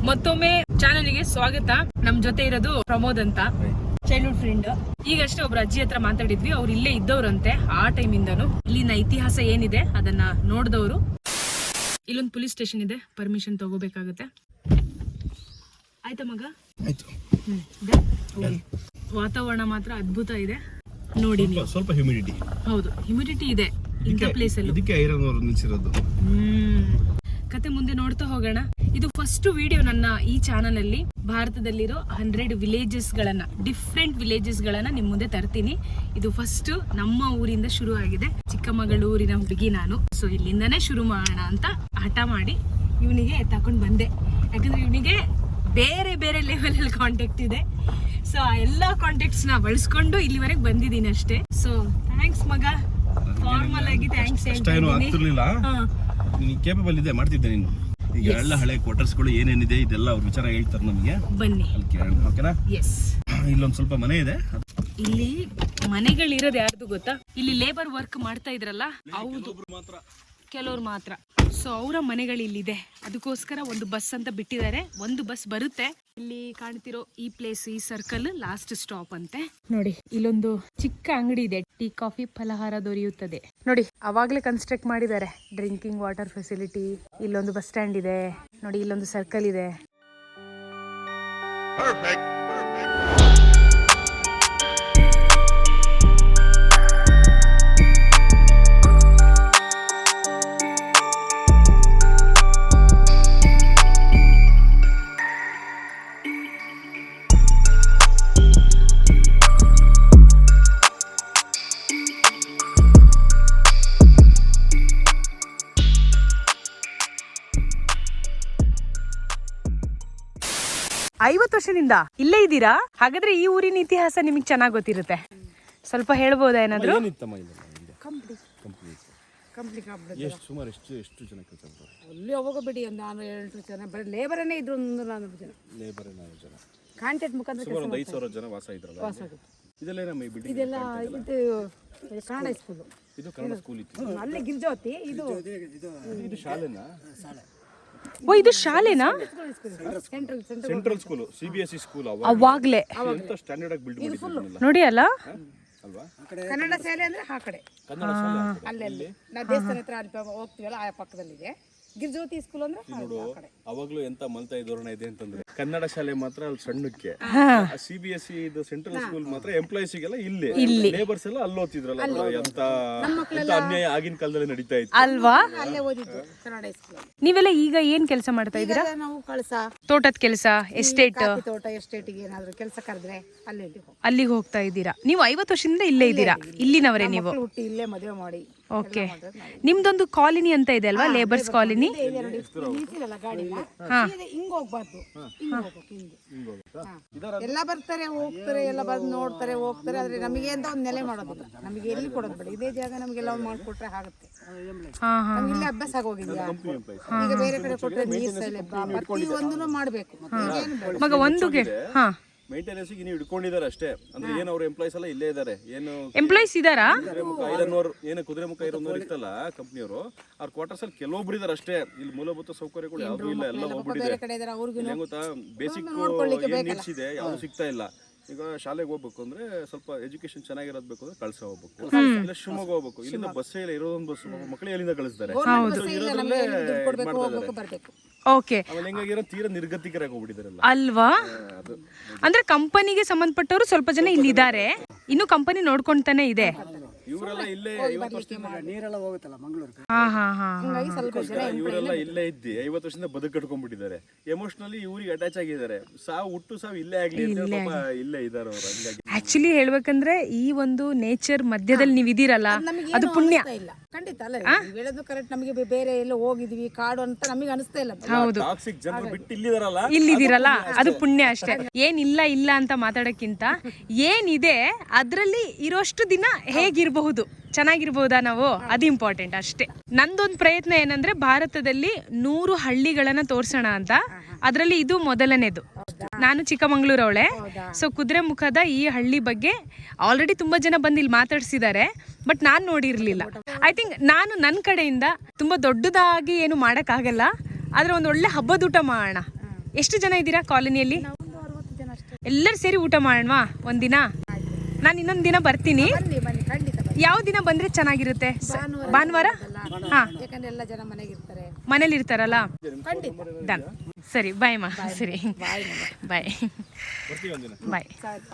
ಮತ್ತೊಮ್ಮೆ ಚಾನೆಲ್ಗೆ ಸ್ವಾಗತ. ನಮ್ ಜೊತೆ ಇರೋದು ಪ್ರಮೋದ್ ಅಂತ, ಚೈಲ್ಡ್ಹುಡ್ ಫ್ರೆಂಡ್. ಈಗಷ್ಟೇ ಒಬ್ರು ಅಜ್ಜಿ ಹತ್ರ ಮಾತಾಡಿದ್ವಿ, ಅವ್ರು ಇಲ್ಲೇ ಇದ್ದವ್ರಂತೆ ಆ ಟೈಮಿಂದನು. ಇಲ್ಲಿನ ಇತಿಹಾಸ ಏನಿದೆ ಅದನ್ನ ನೋಡಿದವರು. ಇಲ್ಲೊಂದು ಪೊಲೀಸ್ ಸ್ಟೇಷನ್ ಇದೆ, ಪರ್ಮಿಷನ್ ತಗೋಬೇಕಾಗುತ್ತೆ. ಆಯ್ತಾ ಮಗ? ವಾತಾವರಣ ಮಾತ್ರ ಅದ್ಭುತ ಇದೆ ನೋಡಿ. ಸ್ವಲ್ಪ ಹ್ಯೂಮಿಡಿಟಿ, ಹೌದು ಹ್ಯೂಮಿಡಿಟಿ ಇದೆ ಇಂಥ ಪ್ಲೇಸ್ ಅಲ್ಲಿ. ಇದಕ್ಕೆ ಐರನ್ ಅವರು ನಿಲ್ಸಿರೋದು. ಕತೆ ಮುಂದೆ ನೋಡ್ತಾ ಹೋಗೋಣ. ಇದು ಫಸ್ಟ್ ವಿಡಿಯೋ ನನ್ನ ಈ ಚಾನಲ್ ಅಲ್ಲಿ. ಭಾರತದಲ್ಲಿರೋ 100 ವಿಲೇಜಸ್ ಗಳನ್ನ, ಡಿಫ್ರೆಂಟ್ ವಿಲೇಜಸ್ ಗಳನ್ನ ನಿಮ್ ಮುಂದೆ ತರ್ತೀನಿ. ಇದು ಫಸ್ಟ್ ನಮ್ಮ ಊರಿಂದ ಶುರು ಆಗಿದೆ. ಚಿಕ್ಕಮಗಳೂರಿನ ಹುಡುಗಿ ನಾನು. ಸೊ ಇಲ್ಲಿಂದಾನೇ ಶುರು ಮಾಡೋಣ ಅಂತ ಹಠ ಮಾಡಿ ಇವನಿಗೆ ತಕೊಂಡ್ ಬಂದೆ. ಯಾಕಂದ್ರೆ ಇವನಿಗೆ ಬೇರೆ ಬೇರೆ ಲೆವೆಲ್ ಅಲ್ಲಿ ಕಾಂಟ್ಯಾಕ್ಟ್ ಇದೆ. ಸೊ ಆ ಎಲ್ಲಾ ಕಾಂಟ್ಯಾಕ್ಟ್ಸ್ ನ ಬಳಸ್ಕೊಂಡು ಇಲ್ಲಿವರೆಗೆ ಬಂದಿದ್ದೀನಿ ಅಷ್ಟೇ. ಸೊ ಥ್ಯಾಂಕ್ಸ್ ಮಗ, ಫಾರ್ಮಲ್ ಆಗಿ ಥ್ಯಾಂಕ್ಸ್ ಆಗ್ತಿರ್ಲಿಲ್ಲ. ಕೇಪಬಲ್ ಇದೆ, ಮಾಡ್ತಿದ್ದೆ ನೀನು. ಈಗ ಎಲ್ಲ ಹಳೆ ಕ್ವಾರ್ಟರ್ಸ್ಗಳು ಏನೇನಿದೆ ಇದೆಲ್ಲ ಅವ್ರ ವಿಚಾರ ಹೇಳ್ತಾರೆ ನಮಗೆ. ಬನ್ನಿ ಅಲ್ಲಿ ಕೇಳೋಣ, ಓಕೆನಾ? ಎಸ್. ಇಲ್ಲೊಂದು ಸ್ವಲ್ಪ ಮನೆ ಇದೆ. ಇಲ್ಲಿ ಮನೆಗಳಿರೋದು ಯಾರ್ದು ಗೊತ್ತಾ? ಇಲ್ಲಿ ಲೇಬರ್ ವರ್ಕ್ ಮಾಡ್ತಾ ಇದ್ರಲ್ಲ, ಹೌದು, ಕೆಲವ್ರು ಮಾತ್ರ. ಸೊ ಅವರ ಮನೆಗಳು ಇಲ್ಲಿದೆ. ಅದಕ್ಕೋಸ್ಕರ ಒಂದು ಬಸ್ ಅಂತ ಬಿಟ್ಟಿದ್ದಾರೆ. ಒಂದು ಬಸ್ ಬರುತ್ತೆ. ಇಲ್ಲಿ ಕಾಣ್ತಿರೋ ಈ ಪ್ಲೇಸ್, ಈ ಸರ್ಕಲ್ ಲಾಸ್ಟ್ ಸ್ಟಾಪ್ ಅಂತೆ. ನೋಡಿ ಇಲ್ಲೊಂದು ಚಿಕ್ಕ ಅಂಗಡಿ ಇದೆ, ಟೀ ಕಾಫಿ ಫಲಹಾರ ದೊರೆಯುತ್ತದೆ. ನೋಡಿ ಅವಾಗ್ಲೇ ಕನ್ಸ್ಟ್ರಕ್ಟ್ ಮಾಡಿದ್ದಾರೆ. Drinking water facility. ಇಲ್ಲೊಂದು ಬಸ್ ಸ್ಟ್ಯಾಂಡ್ ಇದೆ ನೋಡಿ, ಇಲ್ಲೊಂದು ಸರ್ಕಲ್ ಇದೆ. ವರ್ಷದಿಂದ ಇಲ್ಲೇ ಇದ್ದೀರಾ? ಹಾಗಾದ್ರೆ ಈ ಊರಿನ ಇತಿಹಾಸ ನಿಮಗೆ ಚೆನ್ನಾಗಿ ಗೊತ್ತಿರುತ್ತೆ. ಸ್ವಲ್ಪ ಹೇಳ್ಬೋದಾ ಏನಾದ್ರು? ಅಲ್ಲಿ ಹೋಗಬೇಡಿ, ಒಂದು 400 ಜನ ಬರೀ ಲೇಬರನ್ನೇ ಇದ್ರು. 400 ಜನ ಕಾಂಟ್ಯಾಕ್ಟ್ ಮುಖಾಂತರ 5,000 ಜನ ವಾಸ ಇದ್ರಲ್ಲ. ಇದೆಲ್ಲ ಇದು ಕನ್ನಡ ಸ್ಕೂಲ್. ಇದು ಕನ್ನಡ ಸ್ಕೂಲ್ ಇತ್ತು. ಅಲ್ಲೇ ಗಿರ್ಜೋತಿ. ಇದು ಶಾಲೆನಾ? ಓ, ಇದು ಶಾಲೆನಾ? Central school, CBSE school. ಅವಾಗ್ಲೇ ಸ್ಟ್ಯಾಂಡರ್ಡ್ ಆಗಿ ಬಿಲ್ಡ್ ಮಾಡಿದ್ರು ನೋಡಿ ಅಲ್ಲ. ಅಲ್ವಾ? ಕನ್ನಡ ಶಾಲೆ ಅಂದ್ರೆ ಆ ಕಡೆ ಅಲ್ಲಲ್ಲಿ ನಾವು ದೇವಸ್ಥಾನ ಹತ್ರ ಅಲ್ಲಿ ಹೋಗ್ತೀವಲ್ಲ, ಆ ಪಕ್ಕದಲ್ಲಿದೆ. ಗಿರ್ಜೋತಿ ಸ್ಕೂಲ್ ಅಂದ್ರೆ ಅವಾಗ್ಲೂ ಎಂತ ಮಲ್ತಾ ಧೋರಣೆ ಇದೆ ಅಂತಂದ್ರೆ, ಕನ್ನಡ ಶಾಲೆ ಮಾತ್ರ ಅಲ್ಲಿ ಸಣ್ಣಕ್ಕೆ, CBSE ಇದು ಸೆಂಟ್ರಲ್ ಸ್ಕೂಲ್ ಮಾತ್ರ ಎಂಪ್ಲಾಯೀಸ್ಗೆಲ್ಲ ಇಲ್ಲಿ, ಲೇಬರ್ಸ್ ಎಲ್ಲ ಅಲ್ಲಿ ಓದ್ತಿದ್ರಲ್ಲ. ಎಂತ ಅನ್ಯಾಯ ಆಗಿನ ಕಾಲದಲ್ಲಿ ನಡೀತಾ ಇತ್ತು ಅಲ್ವಾ? ಅಲ್ಲೇ ಓದಿದ್ದು ಕನ್ನಡ ಸ್ಕೂಲ್. ನೀವೆಲ್ಲ ಈಗ ಏನ್ ಕೆಲಸ ಮಾಡ್ತಾ ಇದ್ದೀರಾ? ನಾವು ಕಳಸ, ತೋಟದ ಕೆಲಸ, ಎಸ್ಟೇಟ್, ತೋಟ ಎಸ್ಟೇಟ್ಗೆ ಏನಾದ್ರು ಕೆಲಸ ಕರೆದ್ರೆ ಅಲ್ಲಿಗೆ ಹೋಗ್ತಾ ಇದ್ದೀರಾ. ನೀವು 50 ವರ್ಷದಿಂದ ಇಲ್ಲೇ ಇದ್ದೀರಾ? ಇಲ್ಲಿನವರೇ ನೀವು? ಹುಟ್ಟಿ ಇಲ್ಲೇ ಮದುವೆ ಮಾಡಿ. ಓಕೆ. ನಿಮ್ದೊಂದು ಕಾಲೋನಿ ಅಂತ ಇದೆ ಅಲ್ವಾ, ಲೇಬರ್ಸ್ ಕಾಲೋನಿ? ಎಲ್ಲ ಬರ್ತಾರೆ ಹೋಗ್ತಾರೆ, ಎಲ್ಲ ಬಂದು ನೋಡ್ತಾರೆ ಹೋಗ್ತಾರೆ. ಆದ್ರೆ ನಮಗೆ ಅಂತ ಒಂದು ನೆಲೆ ಮಾಡೋದಿಲ್ಲ, ನಮಗೆ ಎಲ್ಲಿ ಕೊಡೋದು ಬೇಡ. ಇದೇ ಜಾಗ ನಮಗೆಲ್ಲ ಮಾಡ್ಕೊಟ್ರೆ ಆಗುತ್ತೆ. ಇಲ್ಲೇ ಅಭ್ಯಾಸ ಆಗೋಗಿದ್ಯಾ? ಈಗ ಬೇರೆ ಕಡೆ ಕೊಟ್ಟರೆ ನೀರು ಪ್ರತಿಯೊಂದನ್ನು ಮಾಡ್ಬೇಕು. ಮಗ ಒಂದು ಮೇಂಟೆನೆನ್ಸ್ ನೀವು ಇಟ್ಕೊಂಡಿದ್ದಾರೆ ಅಷ್ಟೇ. ಅಂದ್ರೆ ಏನು ಅವ್ರ ಎಂಪ್ಲಾಯ್ಸ್ ಎಲ್ಲ ಇಲ್ಲೇ ಇದ್ದಾರೆ. ಏನು ಎಂಪ್ಲಾಯ್ಸ್ ಇದಾರಾ? ಏನು ಕುದುರೆಮುಖ ಇರೋರು ಇರ್ತಲ್ಲ ಕಂಪ್ನಿಯವರು, ಅವ್ರ ಕ್ವಾರ್ಟರ್ಸ್ ಅಲ್ಲಿ ಕೆಲವೊಬ್ರು ಇದಾರೆ ಅಷ್ಟೇ. ಇಲ್ಲಿ ಮೂಲಭೂತ ಸೌಕರ್ಯಗಳು ಯಾವ್ದು ಇಲ್ಲ, ಎಲ್ಲ ಹೋಗ್ಬಿಟ್ಟಿದೆ. ಗೊತ್ತಾ, ಬೇಸಿಕ್ ಏನ್ ನೀಡ್ಸ್ ಇದೆ ಯಾವ್ದು ಸಿಗ್ತಾ ಇಲ್ಲ. ಈಗ ಶಾಲೆಗೆ ಹೋಗ್ಬೇಕು ಅಂದ್ರೆ ಸ್ವಲ್ಪ ಎಜುಕೇಶನ್ ಚೆನ್ನಾಗಿರೋದು ಬೇಕು ಅಂದ್ರೆ ಕಳ್ಸ ಹೋಗ್ಬೇಕು, ಇಲ್ಲ ಶಿವಮೊಗ್ಗ ಹೋಗ್ಬೇಕು. ಇಲ್ಲಿಂದ ಬಸ್ ಇಲ್ಲ, ಇರೋದೊಂದು ಬಸ್ ಮಕ್ಕಳು ಎಲ್ಲಿಂದ ಕಳಿಸ್ತಾರೆ. ಓಕೆ, ತೀರಾ ನಿರ್ಗತಿಕರಾಗಿ ಹೋಗ್ಬಿಟ್ಟಿದಾರಲ್ಲ ಅಲ್ವಾ? ಅಂದ್ರೆ ಕಂಪನಿಗೆ ಸಂಬಂಧಪಟ್ಟವರು ಸ್ವಲ್ಪ ಜನ ಇಲ್ಲಿದ್ದಾರೆ, ಇನ್ನು ಕಂಪನಿ ನೋಡ್ಕೊಂತಾನೆ ಇದೆ. ಇವರೆಲ್ಲ ಇಲ್ಲೇ ನೀರೆಲ್ಲ ಹೋಗುತ್ತಲ್ಲ ಮಂಗಳೂರು. ಇವರೆಲ್ಲ ಇಲ್ಲೇ ಇದ್ದಿ 50 ವರ್ಷದಿಂದ ಬದುಕು ಕಟ್ಕೊಂಡ್ಬಿಟ್ಟಿದ್ದಾರೆ. ಎಮೋಷನಲಿ ಇವ್ರಿಗೆ ಅಟ್ಯಾಚ್ ಆಗಿದ್ದಾರೆ. ಸಾವು ಇಲ್ಲೇ ಆಗ್ಲಿ ಇಲ್ಲೇ ಇದಾರೆ ಅವರು. ಹಂಗಾಗಿ ಆಕ್ಚುಲಿ ಹೇಳ್ಬೇಕಂದ್ರೆ ಈ ಒಂದು ನೇಚರ್ ಮಧ್ಯದಲ್ಲಿ ನೀವು ಇದೀರಲ್ಲ, ಅದು ಪುಣ್ಯ. ಖಂಡಿತ ಅಲ್ಲ, ಹೇಳೋದು ಕರೆಕ್ಟ್. ನಮಗೆ ಬೇರೆ ಎಲ್ಲ ಹೋಗಿದ್ವಿ ಕಾಡು ಅಂತ ನಮಗೆ ಅನಿಸ್ತಾ ಇಲ್ಲ. ಹೌದು, ಟಾಕ್ಸಿಕ್ ಜನರು ಬಿಟ್ಟು ಇಲ್ಲಿದಾರಲ್ಲ, ಇಲ್ಲಿದಿರಲ್ಲ, ಅದು ಪುಣ್ಯ ಅಷ್ಟೇ. ಏನಿಲ್ಲ ಇಲ್ಲ ಅಂತ ಮಾತಾಡಕ್ಕಿಂತ ಏನಿದೆ ಅದ್ರಲ್ಲಿ ಇರೋಷ್ಟು ದಿನ ಹೇಗಿರಬಹುದು, ಚೆನ್ನಾಗಿರ್ಬಹುದಾ ನಾವು, ಅದು ಇಂಪಾರ್ಟೆಂಟ್ ಅಷ್ಟೇ. ನಂದೊಂದು ಪ್ರಯತ್ನ ಏನಂದ್ರೆ ಭಾರತದಲ್ಲಿ 100 ಹಳ್ಳಿಗಳನ್ನ ತೋರ್ಸೋಣ ಅಂತ. ಅದರಲ್ಲಿ ಇದು ಮೊದಲನೇದು. ನಾನು ಚಿಕ್ಕಮಂಗ್ಳೂರವಳೆ. ಸೊ ಕುದುರೆಮುಖದ ಈ ಹಳ್ಳಿ ಬಗ್ಗೆ ಆಲ್ರೆಡಿ ತುಂಬಾ ಜನ ಬಂದು ಇಲ್ಲಿ ಮಾತಾಡ್ಸಿದ್ದಾರೆ, ಬಟ್ ನಾನು ನೋಡಿರ್ಲಿಲ್ಲ. ಐ ಥಿಂಕ್ ನಾನು ನನ್ನ ಕಡೆಯಿಂದ ತುಂಬಾ ದೊಡ್ಡದಾಗಿ ಏನು ಮಾಡೋಕ್ಕಾಗಲ್ಲ, ಆದ್ರೆ ಒಂದು ಒಳ್ಳೆ ಹಬ್ಬದೂಟ ಮಾಡೋಣ. ಎಷ್ಟು ಜನ ಇದ್ದೀರಾ ಕಾಲೋನಿಯಲ್ಲಿ? ಒಂದು 60 ಜನ ಅಷ್ಟೇ. ಎಲ್ಲರೂ ಸೇರಿ ಊಟ ಮಾಡೋಣವಾ ಒಂದಿನ? ನಾನು ಇನ್ನೊಂದು ದಿನ ಬರ್ತೀನಿ. ಬನ್ನಿ ಬನ್ನಿ, ಖಂಡಿತ ಬನ್ನಿ. ಯಾವ ದಿನ ಬಂದ್ರೆ ಚೆನ್ನಾಗಿರುತ್ತೆ? ಭಾನುವಾರ? ಹಾ, ಯಾಕಂದ್ರೆ ಎಲ್ಲ ಜನ ಮನೆಗೆ ಇರ್ತಾರೆ. ಮನೇಲಿ ಇರ್ತಾರಲ್ಲ? ಖಂಡಿತ. ಡನ್. ಸರಿ ಬಾಯ್ ಮಾ. ಸರಿ ಬಾಯ್ ಬಾಯ್ ಬರ್ತೀವಿ ಒಂದಿನ. ಬಾಯ್. ಸಾಕು.